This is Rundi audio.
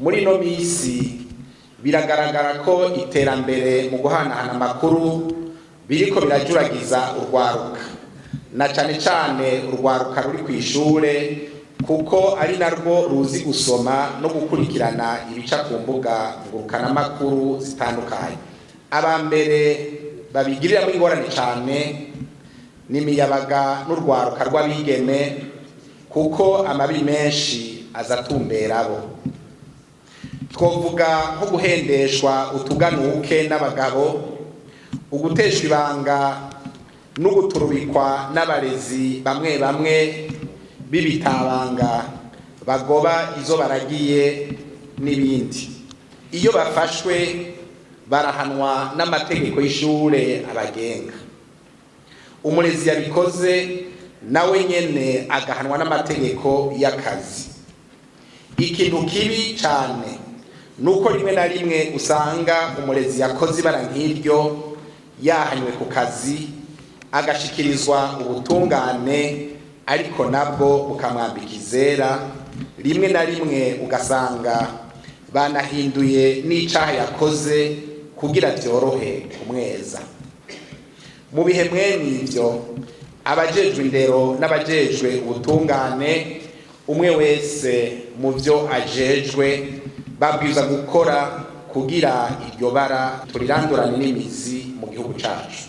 muri no misi biragaragara ko iterambere mu guhanahana amakuru biriko birajuragiza urwaruka, na cane cane urwaruka ruri kw'ishure, kuko ari narwo ruzi gusoma no gukurikirana ibica ku mbuga ngurukanamakuru zitandukanye. Abambere babigiriramwo ingorane cane n'imiyabaga n'urwaruka rw'abigeme, kuko amabi menshi azatumbera abo. Twovuga nko guhendeshwa utuganuke n'abagabo, uguteshwa ibanga n'uguturubikwa n'abarezi bamwe bamwe b'ibitabanga bagoba izo baragiye n'ibindi. Iyo bafashwe barahanwa n'amategeko y'ishure abagenga. Umurezi yabikoze nawe nyene agahanwa n'amategeko y'akazi. Ikintu kibi cane nuko rimwe na rimwe usanga umurezi yakoze ibara nk'iryo yahanywe ku kazi agashikirizwa ubutungane, ariko nabwo bukamwambika izera. Rimwe na rimwe ugasanga banahinduye n'icaha yakoze kugira vyorohe kumweza. Mu bihe mwene ivyo, abajejwe indero n'abajejwe ubutungane, umwe wese mu vyo ajejwe babwiza gukora kugira iryo bara turirandurane n'imizi mu gihugu cacu.